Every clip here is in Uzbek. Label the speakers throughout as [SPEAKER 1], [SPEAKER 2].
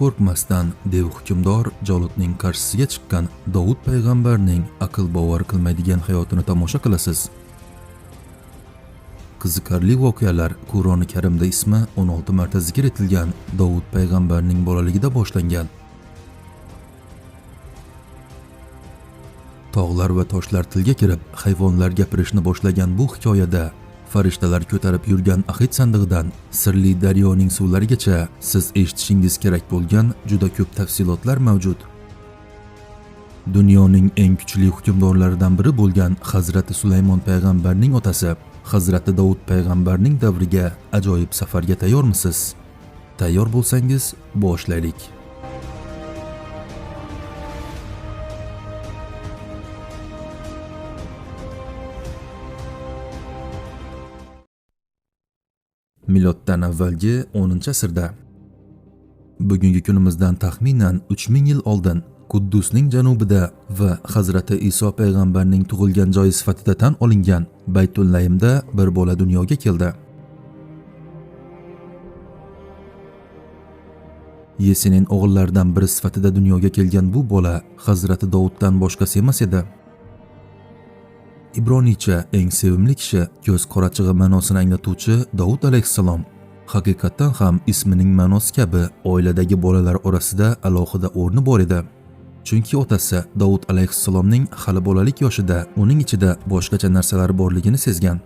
[SPEAKER 1] qo'rqmasdan dev hukmdor Jalutning qarshisiga chiqqan Davud payg'ambarning aql bovar qilmaydigan hayotini tomosha qilasiz. Qiziqarli voqealar Qur'oni Karimda ismi 16 marta zikr etilgan Davud payg'ambarning bolaligida boshlangan. Tog'lar va toshlar tilga kirib, hayvonlar gapirishni boshlagan bu hikoyada farishtalar ko'tarib yurgan ahid sandig'idan sirli daryoning suvlarigacha siz eshitishingiz kerak bo'lgan juda ko'p tafsilotlar mavjud. Dunyoning eng kuchli hukmdorlaridan biri bo'lgan Hazrati Sulaymon payg'ambarning otasi Hazrati Davud payg'ambarning davriga ajoyib safarga tayyormisiz? Tayyor bo'lsangiz, boshlaylik. Miloddan avvalgi 10-asrda bugungi kunimizdan taxminan 3000 yil oldin Quddusning janubida va Hazrati Iso payg'ambarning tug'ilgan joyi sifatida tan olingan Baytullaymda bir bola dunyoga keldi. Yesening o'g'illaridan biri sifatida dunyoga kelgan bu bola Hazrati Davuddan boshqasi emas edi. Ibroniycha eng sevimli kishi ko'z qorachig'i ma'nosini anglatuvchi Davud alayhissalom haqiqatan ham ismining ma'nosi kabi oiladagi bolalar orasida alohida o'rni bor edi. Chunki otasi Davud alayhissalomning hali bolalik yoshida uning ichida boshqacha narsalar borligini sezgan.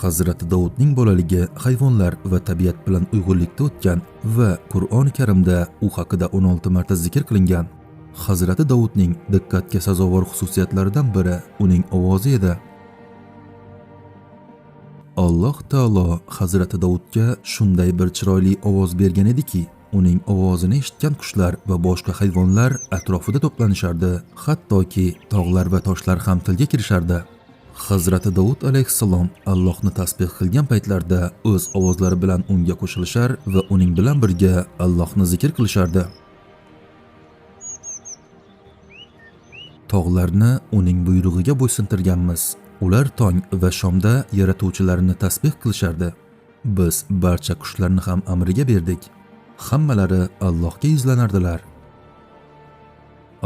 [SPEAKER 1] Hazrati Davudning bolaligi hayvonlar va tabiat bilan uyg'unlikda o'tgan va Qur'oni Karimda u haqida 16 marta zikr qilingan. Hazrati Davudning diqqatga sazovor xususiyatlaridan biri uning ovozi edi. Alloh taolo Hazrati Davudga shunday bir chiroyli ovoz bergan ediki, uning ovozini eshitgan qushlar va boshqa hayvonlar atrofida to'planishardi, hattoki tog'lar va toshlar ham tilga kirishardi. Hazrati Davud alayhissalom Allohni tasbih qilgan paytlarda o'z ovozlari bilan unga qo'shilishar va uning bilan birga Allohni zikr qilishardi. Tog'larni uning buyrug'iga bo'ysuntirganmiz. Ular tong va shomda yaratuvchilarini tasbih qilishardi. Biz barcha qushlarni ham amriga berdik. Hammalari Allohga yuzlanardilar.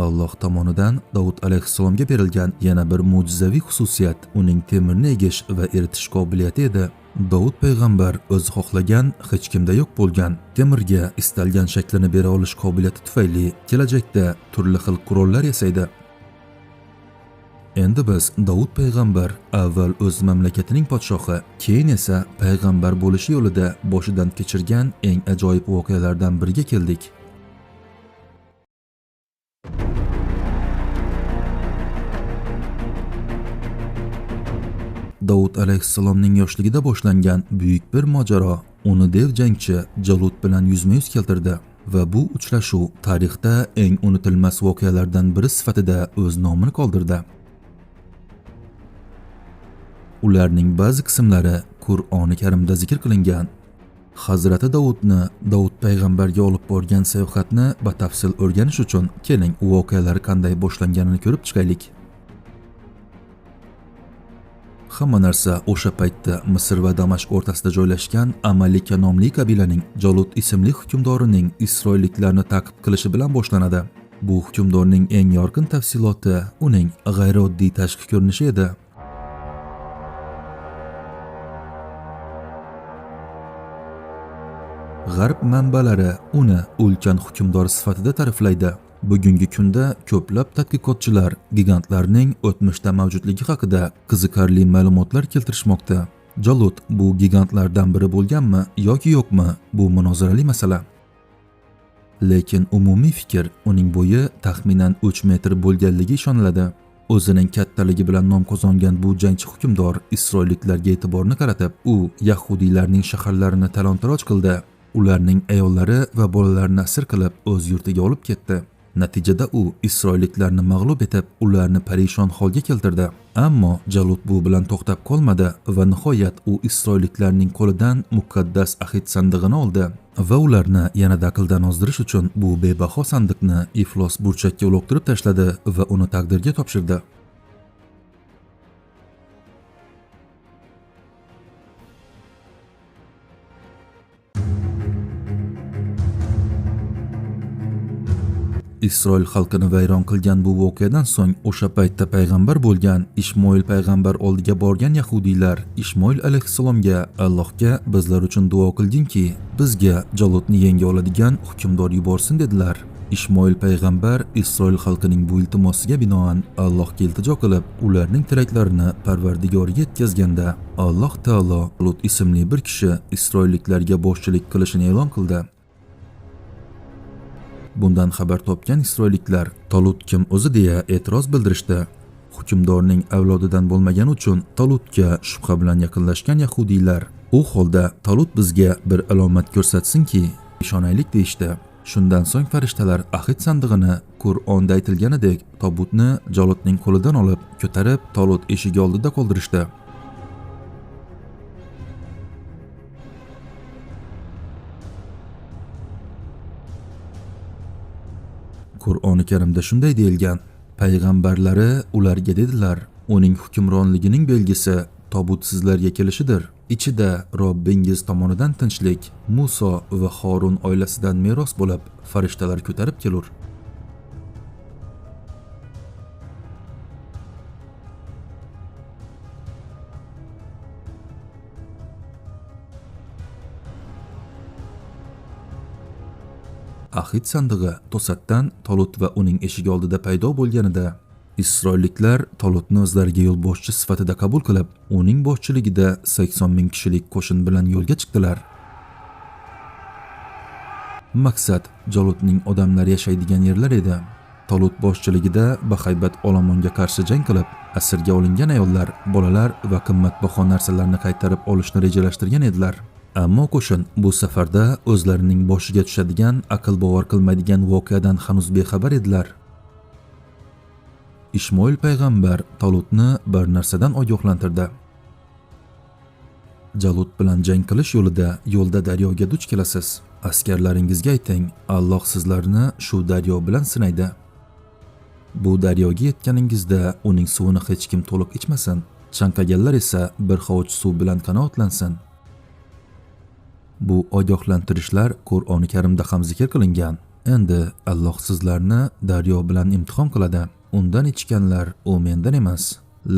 [SPEAKER 1] Alloh tomonidan Davud alayhissalomga berilgan yana bir mo'jizaviy xususiyat uning temirni egish va eritish qobiliyati edi. Davud payg'ambar o'zi xohlagan, hech kimda yo'q bo'lgan temirga istalgan shaklini bera olish qobiliyati tufayli kelajakda turli xil qurollar yasaydi. Endi biz Davud payg'ambar avval o'z mamlakatining podshohi, keyin esa payg'ambar bo'lish yo'lida boshidan kechirgan eng ajoyib voqealardan biriga keldik. Davud alayhissalomning yoshligida boshlangan buyuk bir mojaro uni dev jangchi Jalut bilan yuzma-yuz keltirdi va bu uchrashuv tarixda eng unutilmas voqealardan biri sifatida o'z nomini qoldirdi. Ularning ba'zi qismlari Qur'oni Karimda zikr qilingan. Hazrati Davudni Davud payg'ambarga olib borgan sayohatni batafsil o'rganish uchun keling voqealar qanday boshlanganini ko'rib chiqaylik. Hamma narsa o'sha paytda Misr va Damashq o'rtasida joylashgan Amalika nomli qabilaning Jalut ismli hukmdorining isroilliklarni ta'qib qilishi bilan boshlanadi. Bu hukmdorning eng yorqin tafsiloti uning g'ayrioddiy tashqi ko'rinishi edi. G'arb manbalari uni ulkan hukmdor sifatida ta'riflaydi. Bugungi kunda ko'plab tadqiqotchilar gigantlarning o'tmishda mavjudligi haqida qiziqarli ma'lumotlar keltirishmoqda. Jalut bu gigantlardan biri bo'lganmi yoki yo'qmi, bu munozarali masala. Lekin umumiy fikr uning bo'yi taxminan 3 metr bo'lganligi ishoniladi. O'zining kattaligi bilan nom qozongan bu jangchi hukmdor Isroilliklarga e'tiborni qaratib, u yahudiylarning shaharlarini talon-taroj qildi. Ularning ayollari va bolalarini asir qilib o'z yurtiga olib ketdi. Natijada u Isroilliklarni mag'lub etib, ularni parishon holga keltirdi. Ammo Jalut bu bilan to'xtab qolmadi va nihoyat u Isroilliklarning qo'lidan muqaddas ahid sandig'ini oldi va ularni yanada aqldan ozdirish uchun bu bebaho sandiqni iflos burchakka uloqtirib tashladi va uni taqdirga topshirdi. Isroil xalqini vayron qilgan bu voqeadan so'ng o'sha paytda payg'ambar bo'lgan Ishmoil payg'ambar oldiga borgan yahudiylar Ishmoil alayhissalomga Allohga bizlar uchun duo qilginki, bizga Jalutni yenga oladigan hukmdor yuborsin dedilar. Ishmoil payg'ambar Isroil xalqining bu iltimosiga binoan Allohga iltijo qilib, ularning tilaklarini Parvardigoriga yetkazganda, Alloh taolo Lut ismli bir kishi Isroilliklarga boshchilik qilishini e'lon qildi. Bundan xabar topgan Isroilliklar Talut kim o'zi deya e'tiroz bildirishdi. Hukmdorning avlodidan bo'lmagani uchun Talutga shubha bilan yaqinlashgan yahudiylar, u holda Talut bizga bir alomat ko'rsatsinki, ishonaylik deyishdi. Shundan so'ng farishtalar ahd sandig'ini Qur'onda aytilganidek tobutni Jalutning qo'lidan olib, ko'tarib Talut eshigi oldida qoldirishdi. Qur'oni Karimda shunday deyilgan: payg'ambarlari ularga dedilar, uning hukmronligining belgisi tobut sizlarga kelishidir. Ichida Robbingiz tomonidan tinchlik, Muso va Horun oilasidan meros bo'lib, farishtalar ko'tarib kelur. Ahd sandig'i to'satdan Talut va uning eshigi oldida paydo bo'lganida, Isroilliklar Talutni o'zlariga yo'lboshchi sifatida qabul qilib, uning boshchiligida 80 ming kishilik qo'shin bilan yo'lga chiqdilar. Maqsad Jalutning odamlari yashaydigan yerlar edi. Talut boshchiligida bahaybat olomonga qarshi jang qilib, asirga olingan ayollar, bolalar va qimmatbaho narsalarni qaytarib olishni rejalashtirgan edilar. Ammo qo'shin bu safarda o'zlarining boshiga tushadigan, aql bovar qilmaydigan voqeadan hanuz bexabar edilar. Ishmoil payg'ambar Talutni bir narsadan ogohlantirdi. Jalut bilan jang qilish yo'lda daryoga duch kelasiz. Askarlaringizga ayting, Alloh sizlarni shu daryo bilan sinaydi. Bu daryoga yetganingizda uning suvini hech kim to'liq ichmasin. Chanqaganlar esa bir hovuch suv bilan qanoatlansin. Bu ogohlantirishlar Qur'oni Karimda ham zikr qilingan. Endi Alloh sizlarni daryo bilan imtihon qiladi. Undan ichganlar u mendan emas,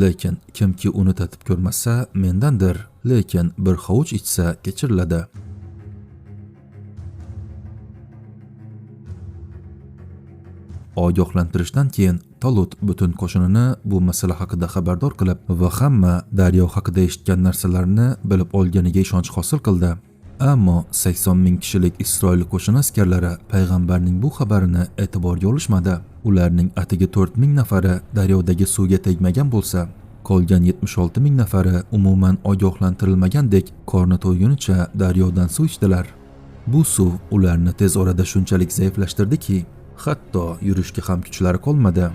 [SPEAKER 1] lekin kimki uni tatib ko'rmasa mendandir, lekin bir hovuch ichsa kechiriladi. Ogohlantirishdan keyin Talut butun qo'shinini bu masala haqida xabardor qilib va hamma daryo haqida eshitgan narsalarni bilib olganiga ishonch hosil qildi. Ammo 80 ming kishilik Isroil qo'shini askarlari payg'ambarning bu xabarini e'tiborga olishmadi. Ularning atigi 4 ming nafari daryodagi suvga tegmagan bo'lsa, qolgan 76 ming nafari umuman ogohlantirilmagandek qorni to'ygunicha daryodan suv ichdilar. Bu suv ularni tez orada shunchalik zaiflashtirdiki, hatto yurishga ham kuchlari qolmadi.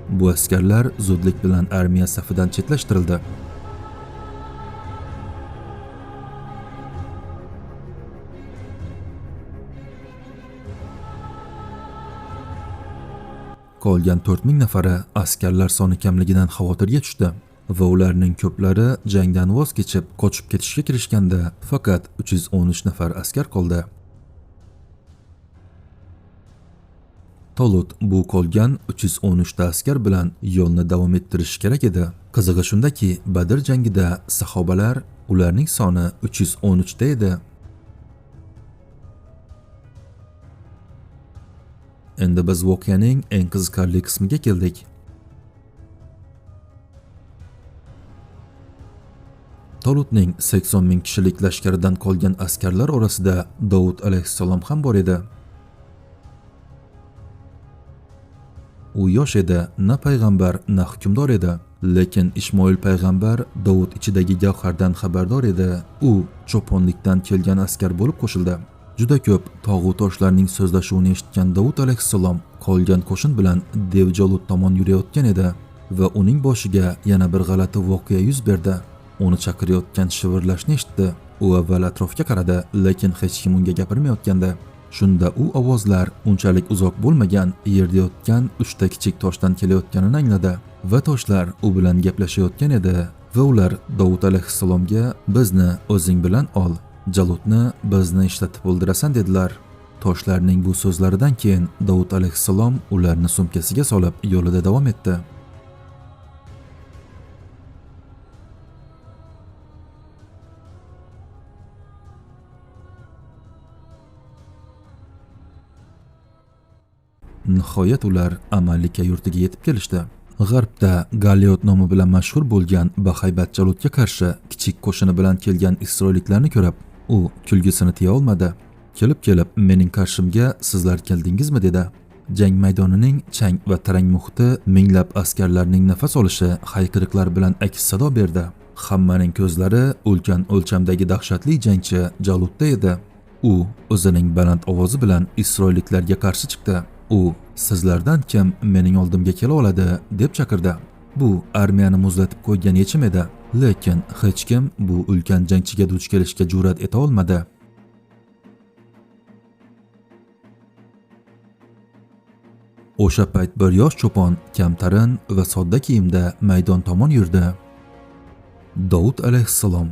[SPEAKER 1] Bu askarlar zudlik bilan armiya safidan chetlashtirildi. Qolgan 4 ming nafari askarlar soni kamligidan xavotirga tushdi va ularning ko'plari jangdan voz kechib qochib ketishga kirishganda faqat 313 nafar askar qoldi. Talut bu qolgan 313 ta askar bilan yo'lni davom ettirish kerak edi. Qizig'i shundaki, Badr jangida sahobalar ularning soni 313 ta edi. Endi biz voqeaning eng qiziqarli qismiga keldik. Talutning 80 ming kishilik lashkaridan qolgan askarlar orasida Davud alayhissalom ham bor edi. U yosh edi, na payg'ambar, na hukmdor edi. Lekin Ishmoil payg'ambar Davud ichidagi gavhardan xabardor edi. U cho'ponlikdan kelgan askar bo'lib qo'shildi. Juda ko'p tog'u toshlarning so'zlashuvini eshitgan Davud alayhissalom qolgan qo'shin bilan Dev Jalut tomon yurayotgan edi va uning boshiga yana bir g'alati voqea yuz berdi. Uni chaqirayotgan shivirlashni eshitdi. U avval atrofga qaradi, lekin hech kim unga gapirmayotgandi. Shunda u ovozlar unchalik uzoq bo'lmagan yerda yotgan 3 ta kichik toshdan kelayotganini angladi va toshlar u bilan gaplashayotgan edi va ular Davud alayhissalomga bizni o'zing bilan ol, Jalutni bizni ishlatib o'ldirasan dedilar. Toshlarning bu so'zlaridan keyin Davud alayhissalom ularni sumkasiga solib yo'lida davom etdi. Nihoyat ular Amalika yurtiga yetib kelishdi. G'arbda Galiot nomi bilan mashhur bo'lgan bahaybat Jalutga qarshi kichik qo'shini bilan kelgan isroilliklarni ko'rib, u kulgisini tiya olmadi. Kelib mening qarshimga sizlar keldingizmi dedi. Jang maydonining chang va tarang muhiti minglab askarlarning nafas olishi hayqiriqlar bilan aks sado berdi. Hammaning ko'zlari ulkan o'lchamdagi dahshatli jangchi Jalutda edi. U o'zining baland ovozi bilan isroilliklarga qarshi chiqdi. U sizlardan kim mening oldimga kela oladi deb chaqirdi. Bu armiyani muzlatib qo'ygan yechim edi, lekin hech kim bu ulkan jangchiga duch kelishga jur'at eta olmadi. O'sha payt bir yosh cho'pon kamtarin va sodda kiyimda maydon tomon yurdi. Davud alayhissalom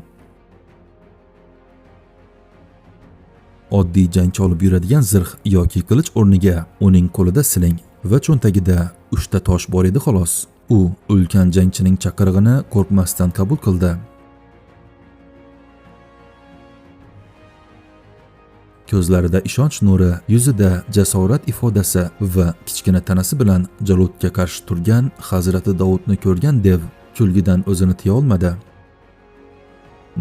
[SPEAKER 1] oddiy jangchi olib yuradigan zirh yoki qilich o'rniga uning qo'lida siling va cho'ntagida 3 ta tosh bor edi xolos. U ulkan jangchining chaqirig'ini qo'rqmasdan qabul qildi. Ko'zlarida ishonch nuri, yuzida jasorat ifodasi va kichkina tanasi bilan Jalutga qarshi turgan Hazrati Davudni ko'rgan dev kulgidan o'zini tiya olmadi.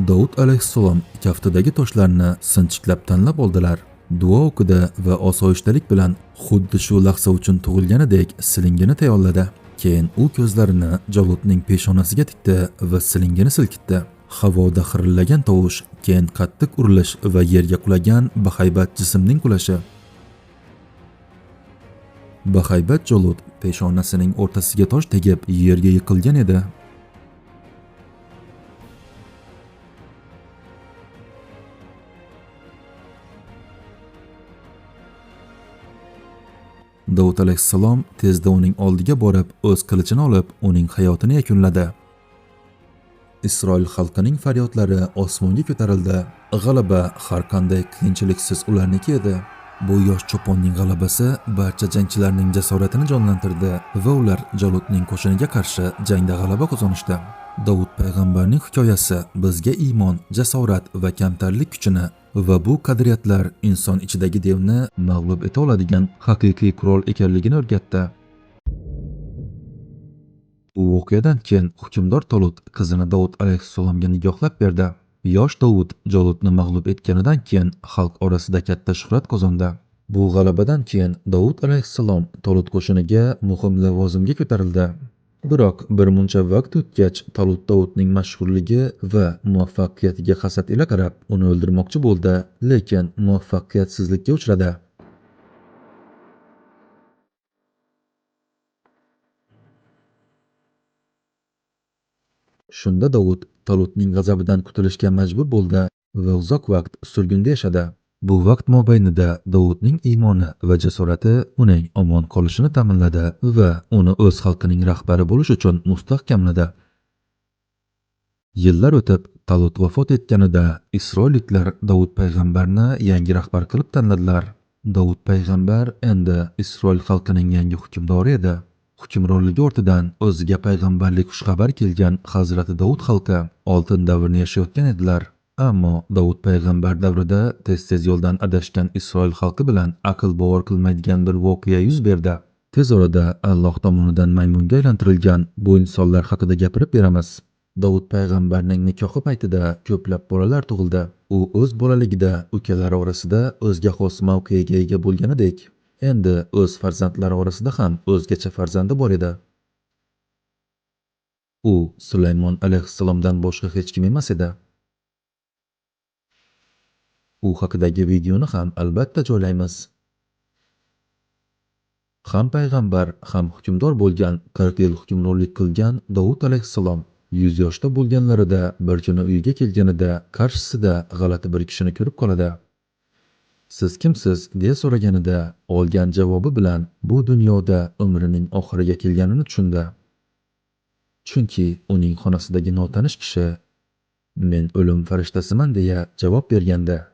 [SPEAKER 1] Davud alayhissalom kaftidagi toshlarni sinchiklab tanlab oldilar. Duo o'qidi va osoyishtalik bilan xuddi shu lahza uchun tug'ilganidek silingini tayyorladi. Keyin u ko'zlarini Jalutning peshonasiga tikdi va silingini silkitdi. Havoda xirillagan tovush, keyin qattiq urilish va yerga qulagan bahaybat jismning qulashi. Bahaybat Jalut peshonasining o'rtasiga tosh tegib yerga yiqilgan edi. Davud alayhissalom tezda uning oldiga borib, o'z qilichini olib, uning hayotini yakunladi. Isroil xalqining faryodlari osmonga ko'tarildi. G'alaba har qanday qiyinchiliksiz ularniki edi. Bu yosh cho'ponning g'alabasi barcha jangchilarning jasoratini jonlantirdi va ular Jalutning qo'shiniga qarshi jangda g'alaba qozonishdi. Davud payg'ambarning hikoyasi bizga iymon, jasorat va kamtarlik kuchini va bu qadriyatlar inson ichidagi devni mag'lub eta oladigan haqiqiy qurol ekanligini o'rgatdi. Bu voqeadan keyin hukmdor Tolut qizini Davud alayhissalomga nigohlab berdi. Yosh Davud Jalutni mag'lub etganidan keyin xalq orasida katta shuhrat qozondi. Bu g'alabadan keyin Davud alayhissalom Tolut qo'shiniga muhim lavozimga ko'tarildi. Biroq bir muncha vaqt o'tgach, Tolut Davudning mashhurligi va muvaffaqiyatiga hasad ila qarab, uni o'ldirmoqchi bo'ldi, lekin muvaffaqiyatsizlikka uchradi. Shunda Davud Talutning g'azabidan qutulishga majbur bo'ldi va uzoq vaqt surgunda yashadi. Bu vaqt mobaynida Davudning iymoni va jasorati uning omon qolishini ta'minladi va uni o'z xalqining rahbari bo'lish uchun mustahkamladi. Yillar o'tib, Talut vafot etganida Isroilliklar Davud payg'ambarni yangi rahbar qilib tanladilar. Davud payg'ambar endi Isroil xalqining yangi hukmdori edi. Hukmronligi ortidan o'ziga payg'ambarlik xushxabar kelgan Hazrati Davud xalqi oltin davrni yashayotgan edilar. Ammo Davud payg'ambar davrida tez-tez yo'ldan adashgan Isroil xalqi bilan aql bovar qilmaydigan bir voqea yuz berdi. Tez orada Alloh tomonidan maymunga aylantirilgan bu insonlar haqida gapirib beramiz. Davud payg'ambarning nikohi paytida ko'plab bolalar tug'ildi. U o'z bolaligida ukalari orasida o'ziga xos mavqega ega bo'lganidek, endi o'z farzandlari orasida ham o'zgacha farzandi bor edi. U Sulaymon alayhissalomdan boshqa hech kim emas edi. U haqidagi videoni ham albatta joylaymiz. Ham payg'ambar, ham hukmdor bo'lgan, 40 yil hukmronlik qilgan Davud alayhissalom 100 yoshda bo'lganlarida bir kuni uyiga kelganida qarshisida g'alati bir kishini ko'rib qoladi. "Siz kimsiz?" deya so'raganida olgan javobi bilan bu dunyoda umrining oxiriga kelganini tushundi. Chunki uning xonasidagi notanish kishi Men o'lim farishtasiman deya javob berganda